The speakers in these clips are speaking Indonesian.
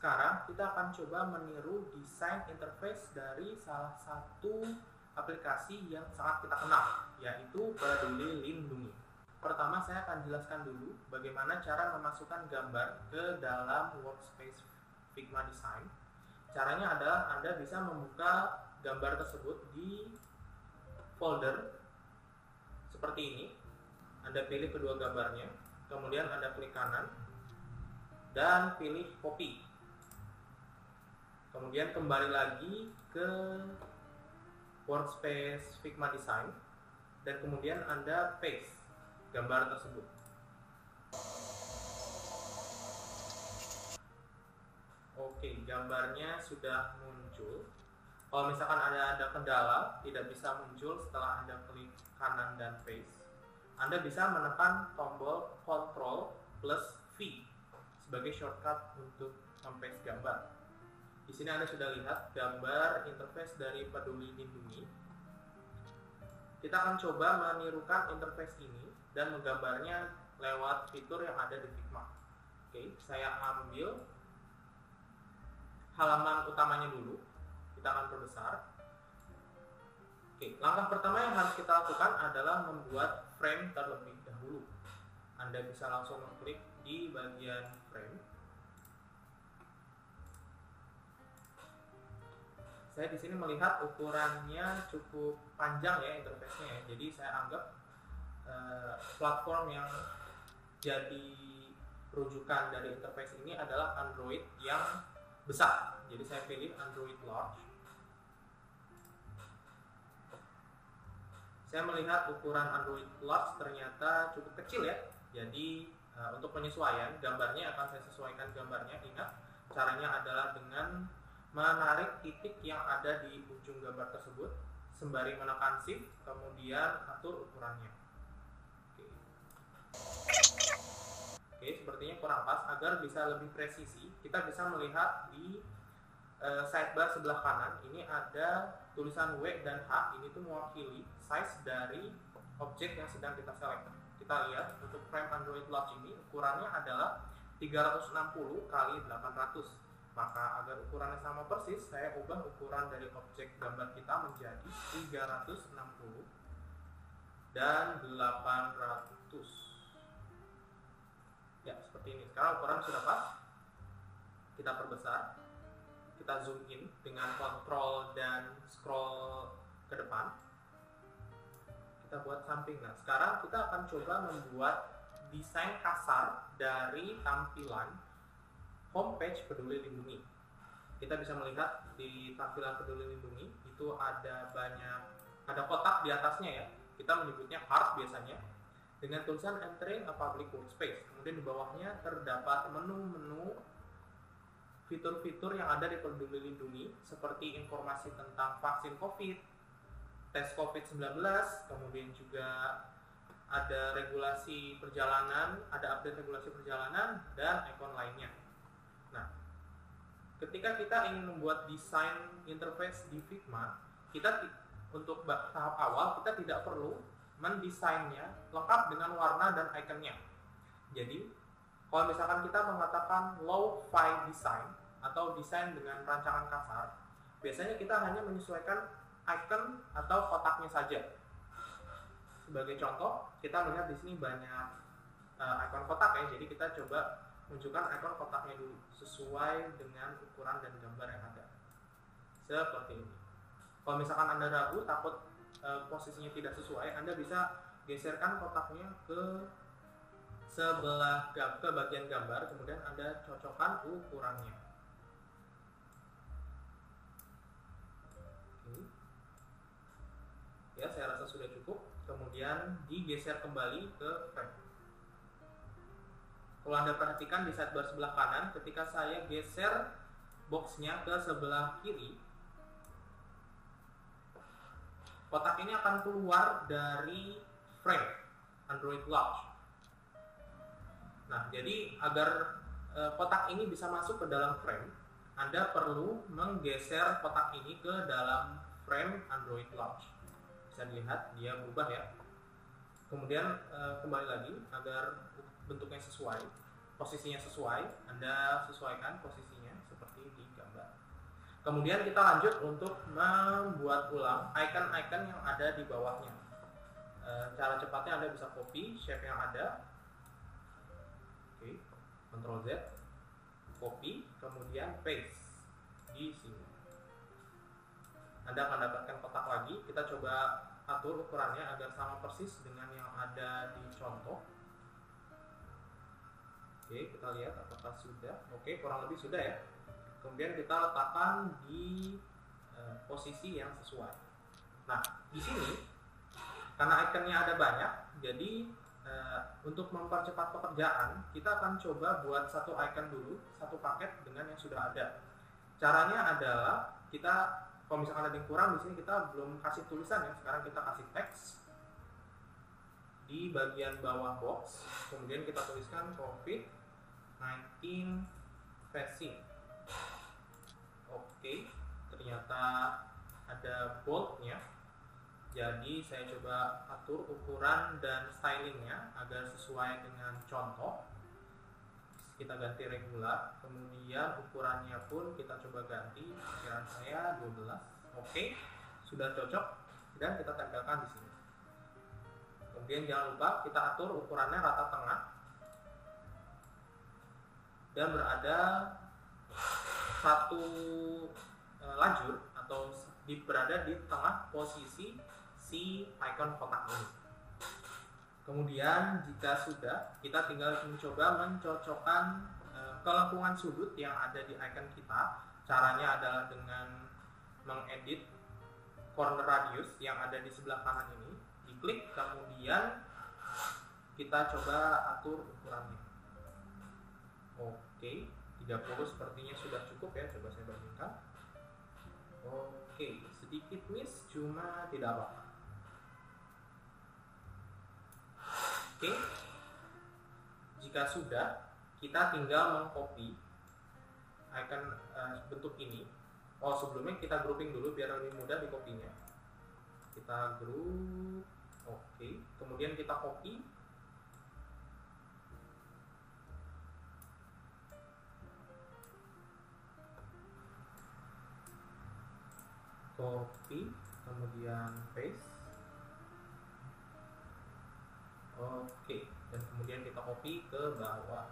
sekarang kita akan coba meniru desain interface dari salah satu aplikasi yang sangat kita kenal, yaitu Peduli Lindungi. Pertama, saya akan jelaskan dulu bagaimana cara memasukkan gambar ke dalam workspace Figma Design. Caranya adalah Anda bisa membuka gambar tersebut di folder seperti ini. Anda pilih kedua gambarnya, kemudian Anda klik kanan dan pilih copy. Kemudian kembali lagi ke workspace Figma Design dan kemudian Anda paste gambar tersebut. Oke, gambarnya sudah muncul. Kalau misalkan ada kendala tidak bisa muncul setelah Anda klik kanan dan paste, Anda bisa menekan tombol Ctrl plus V sebagai shortcut untuk paste gambar. Di sini Anda sudah lihat gambar interface dari Peduli Lindungi. Kita akan coba menirukan interface ini dan menggambarnya lewat fitur yang ada di Figma. Oke, saya ambil halaman utamanya dulu. Kita akan perbesar. Oke, langkah pertama yang harus kita lakukan adalah membuat frame terlebih dahulu. Anda bisa langsung mengklik di bagian frame. Saya di sini melihat ukurannya cukup panjang ya interface-nya ya. Jadi saya anggap platform yang jadi rujukan dari interface ini adalah Android yang besar. Jadi saya pilih Android Large. Saya melihat ukuran Android Large ternyata cukup kecil ya. Jadi untuk penyesuaian gambarnya akan saya sesuaikan gambarnya. Ingat, caranya adalah dengan menarik titik yang ada di ujung gambar tersebut sembari menekan Shift, kemudian atur ukurannya. Oke, sepertinya kurang pas. Agar bisa lebih presisi, kita bisa melihat di sidebar sebelah kanan ini ada tulisan W dan H. Ini tuh mewakili size dari objek yang sedang kita select. Kita lihat untuk frame Android Large ini ukurannya adalah 360 x 800. Maka agar ukurannya sama persis, saya ubah ukuran dari objek gambar kita menjadi 360 dan 800. Ya, seperti ini. Sekarang ukuran sudah pas. Kita perbesar. Kita zoom in dengan kontrol dan scroll ke depan. Kita buat samping. Nah, sekarang kita akan coba membuat desain kasar dari tampilan homepage Peduli Lindungi. Kita bisa melihat di tampilan Peduli Lindungi itu ada kotak di atasnya ya. Kita menyebutnya heart biasanya dengan tulisan entering a public workspace. Kemudian di bawahnya terdapat menu-menu fitur-fitur yang ada di Peduli Lindungi seperti informasi tentang vaksin COVID, tes COVID-19, kemudian juga ada regulasi perjalanan, ada update regulasi perjalanan dan ikon lainnya. Nah, ketika kita ingin membuat desain interface di Figma, untuk tahap awal kita tidak perlu mendesainnya lengkap dengan warna dan ikonnya. Jadi, kalau misalkan kita mengatakan low-fi design atau desain dengan rancangan kasar, biasanya kita hanya menyesuaikan icon atau kotaknya saja. Sebagai contoh, kita melihat di sini banyak icon kotak ya. Jadi kita coba munculkan ikon kotaknya dulu sesuai dengan ukuran dan gambar yang ada. Seperti ini. Kalau misalkan Anda ragu, takut posisinya tidak sesuai, Anda bisa geserkan kotaknya ke bagian gambar, kemudian Anda cocokkan ukurannya. Oke. Ya, saya rasa sudah cukup. Kemudian digeser kembali ke frame. Kalau Anda perhatikan di sidebar sebelah kanan, ketika saya geser boxnya ke sebelah kiri, kotak ini akan keluar dari frame Android Large. Nah, jadi agar kotak ini bisa masuk ke dalam frame, Anda perlu menggeser kotak ini ke dalam frame Android Large. Bisa dilihat dia berubah ya. Kemudian kembali lagi agar bentuknya sesuai, posisinya sesuai, Anda sesuaikan posisinya seperti Kemudian kita lanjut untuk membuat ulang icon-icon yang ada di bawahnya. Cara cepatnya Anda bisa copy shape yang ada. Oke, Ctrl Z, copy, kemudian paste di sini. Anda akan dapatkan kotak lagi. Kita coba atur ukurannya agar sama persis dengan yang ada di contoh. Oke, kita lihat apakah sudah. Oke, kurang lebih sudah ya. Kemudian kita letakkan di posisi yang sesuai. Nah, di sini karena ikonnya ada banyak, jadi untuk mempercepat pekerjaan kita akan coba buat satu icon dulu, satu paket dengan yang sudah ada. Caranya adalah kita, kalau misalkan ada yang kurang, di sini kita belum kasih tulisan ya. Sekarang kita kasih teks di bagian bawah box, kemudian kita tuliskan COVID-19 vaccine. Oke, ternyata ada boldnya. Jadi saya coba atur ukuran dan stylingnya agar sesuai dengan contoh. Kita ganti regular, kemudian ukurannya pun kita coba ganti. Perkiraan saya 12. Oke, sudah cocok dan kita tempelkan di sini. Kemudian jangan lupa kita atur ukurannya rata tengah dan berada satu lajur atau berada di tengah posisi si icon kotak ini. Kemudian jika sudah, kita tinggal mencoba mencocokkan kelengkungan sudut yang ada di icon kita. Caranya adalah dengan mengedit corner radius yang ada di sebelah kanan ini. Diklik, kemudian kita coba atur ukurannya. Oke, 30 sepertinya sudah cukup ya. Coba saya bandingkan. Oke, sedikit miss, cuma tidak apa-apa. Oke, jika sudah, kita tinggal mengcopy icon bentuk ini. Oh, sebelumnya kita grouping dulu biar lebih mudah di copy-nya. Kita group, oke. Kemudian kita copy. Copy, kemudian paste. Oke, dan kemudian kita copy ke bawah.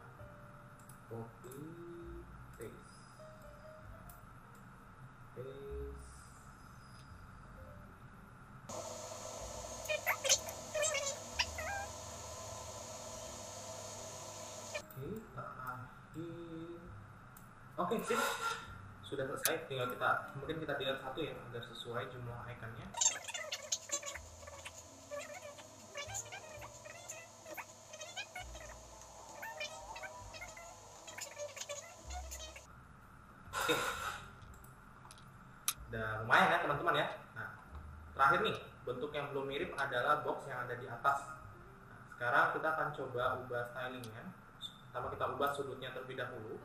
Copy, paste, paste. Oke, terakhir. Oke, sip. Sudah selesai, tinggal kemudian kita delete satu ya agar sesuai jumlah ikonnya. Oke, udah lumayan ya teman-teman ya. Nah, terakhir nih, bentuk yang belum mirip adalah box yang ada di atas. Nah, sekarang kita akan coba ubah stylingnya. Pertama kita ubah sudutnya terlebih dahulu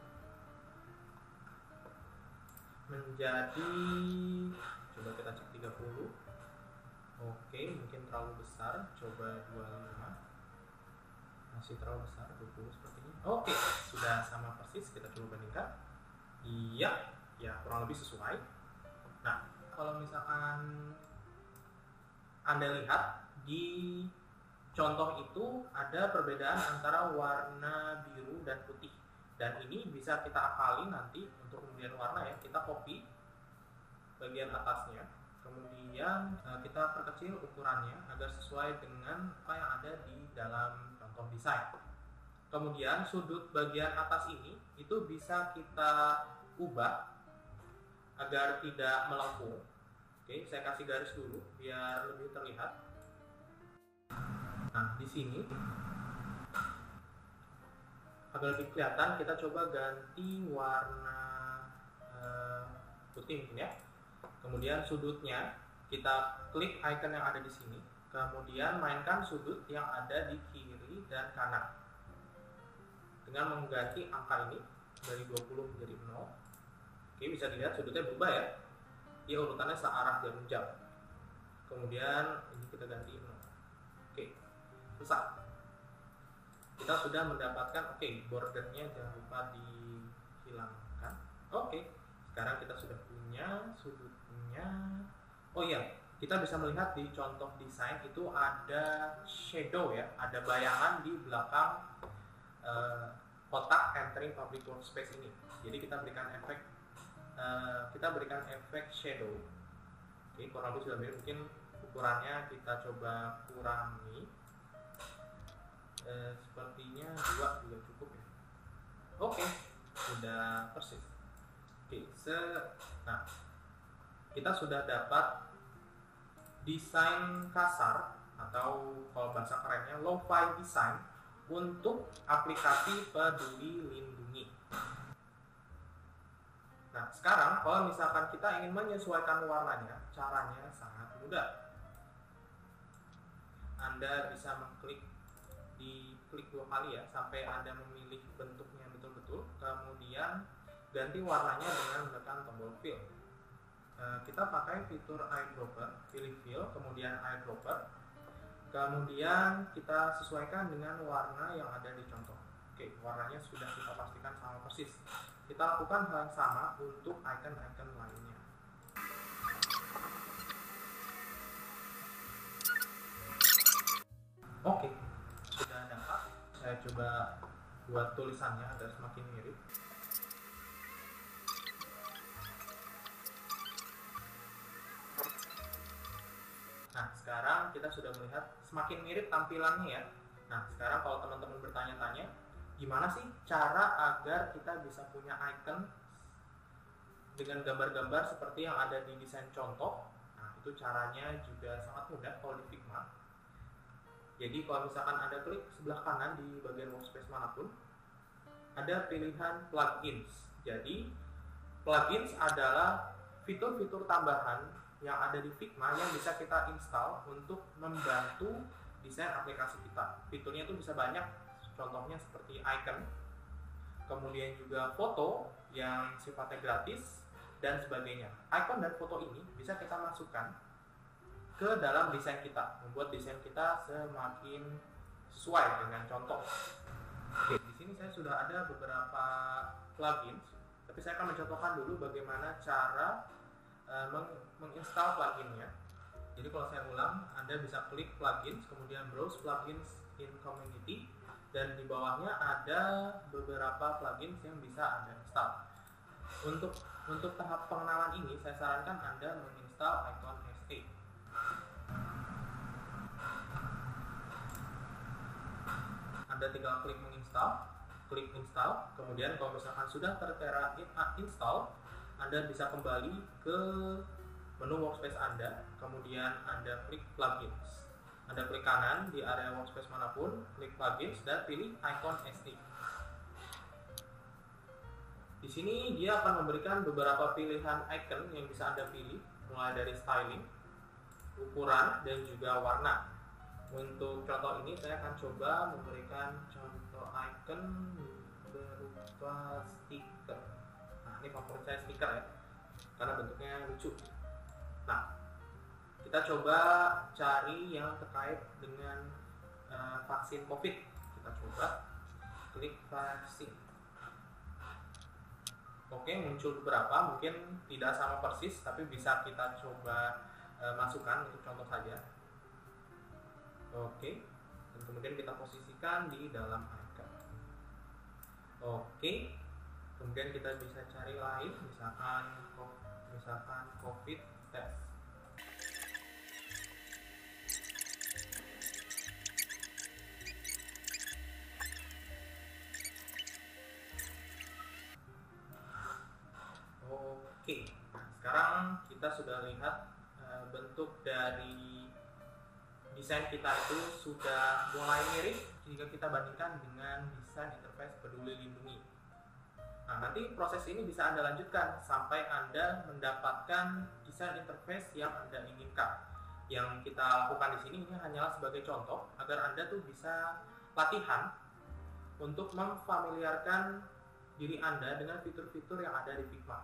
menjadi, coba kita cek 30. Oke, mungkin terlalu besar, coba 25. Masih terlalu besar, 20 sepertinya. Oke, sudah sama persis, kita coba bandingkan. Iya, ya kurang lebih sesuai. Nah, kalau misalkan Anda lihat di contoh itu ada perbedaan antara warna biru dan putih. Dan ini bisa kita akali nanti untuk kemudian warna ya. Kita copy bagian atasnya, kemudian kita perkecil ukurannya agar sesuai dengan apa yang ada di dalam contoh desain. Kemudian sudut bagian atas ini itu bisa kita ubah agar tidak melengkung. Oke, saya kasih garis dulu biar lebih terlihat. Nah, di sini agar lebih kelihatan, kita coba ganti warna putih mungkin ya. Kemudian sudutnya kita klik icon yang ada di sini, kemudian mainkan sudut yang ada di kiri dan kanan dengan mengganti angka ini dari 20 menjadi 0. Oke, bisa dilihat sudutnya berubah ya. Dia urutannya searah jarum jam. Kemudian ini kita ganti 0. Oke, selesai. Kita sudah mendapatkan, oke, bordernya jangan lupa dihilangkan. Oke, sekarang kita sudah punya sudutnya. Oh iya, kita bisa melihat di contoh desain itu ada shadow ya, ada bayangan di belakang kotak entering public workspace ini. Jadi kita berikan efek shadow. Oke, kurang lebih sudah mirip. Mungkin ukurannya kita coba kurangi. Sepertinya 2 juga cukup ya. Oke, sudah persis. Oke, nah kita sudah dapat desain kasar atau kalau bahasa kerennya lo-fi design untuk aplikasi Peduli Lindungi. Nah, sekarang kalau misalkan kita ingin menyesuaikan warnanya, caranya sangat mudah. Anda bisa diklik 2 kali ya, sampai Anda memilih bentuknya betul-betul, kemudian ganti warnanya dengan menekan tombol fill. Kita pakai fitur eyedropper, pilih fill, kemudian eyedropper, kemudian kita sesuaikan dengan warna yang ada di contoh. Oke, warnanya sudah kita pastikan sama persis. Kita lakukan hal yang sama untuk icon-icon lainnya. Oke, sudah dapat. Saya coba buat tulisannya agar semakin mirip. Nah, sekarang kita sudah melihat semakin mirip tampilannya ya. Nah, sekarang kalau teman-teman bertanya-tanya, gimana sih cara agar kita bisa punya icon dengan gambar-gambar seperti yang ada di desain contoh? Nah, itu caranya juga sangat mudah kalau di Figma. Jadi kalau misalkan Anda klik sebelah kanan di bagian workspace manapun, ada pilihan plugins. Jadi, plugins adalah fitur-fitur tambahan yang ada di Figma yang bisa kita install untuk membantu desain aplikasi kita. Fiturnya itu bisa banyak, contohnya seperti icon, kemudian juga foto yang sifatnya gratis, dan sebagainya. Icon dan foto ini bisa kita masukkan ke dalam desain kita, membuat desain kita semakin sesuai dengan contoh. Oke, di sini saya sudah ada beberapa plugins, tapi saya akan mencontohkan dulu bagaimana cara menginstal pluginnya. Jadi kalau saya ulang, Anda bisa klik plugins, kemudian browse plugins in community, dan di bawahnya ada beberapa plugins yang bisa Anda install. Untuk tahap pengenalan ini, saya sarankan Anda menginstal Icon SA. Anda tinggal klik menginstal, klik install, kemudian kalau misalkan sudah tertera install, Anda bisa kembali ke menu workspace Anda, kemudian Anda klik plugins. Anda klik kanan di area workspace manapun, klik plugins dan pilih icon SD. Di sini dia akan memberikan beberapa pilihan icon yang bisa Anda pilih, mulai dari styling, ukuran, dan juga warna. Untuk contoh ini saya akan coba memberikan contoh icon berupa stiker. Nah, ini favorit saya stiker ya, karena bentuknya lucu. Nah, kita coba cari yang terkait dengan vaksin COVID. Kita coba klik vaksin. Oke, muncul beberapa, mungkin tidak sama persis, tapi bisa kita coba masukkan untuk contoh saja. Oke, dan kemudian kita posisikan di dalam icon. Oke, kemudian kita bisa cari lain, misalkan COVID test. Oke, nah sekarang kita sudah lihat bentuk dari desain kita itu sudah mulai mirip jika kita bandingkan dengan desain interface Peduli Lindungi. Nah, nanti proses ini bisa Anda lanjutkan sampai Anda mendapatkan desain interface yang Anda inginkan. Yang kita lakukan di sini ini hanyalah sebagai contoh agar Anda tuh bisa latihan untuk memfamiliarkan diri Anda dengan fitur-fitur yang ada di Figma.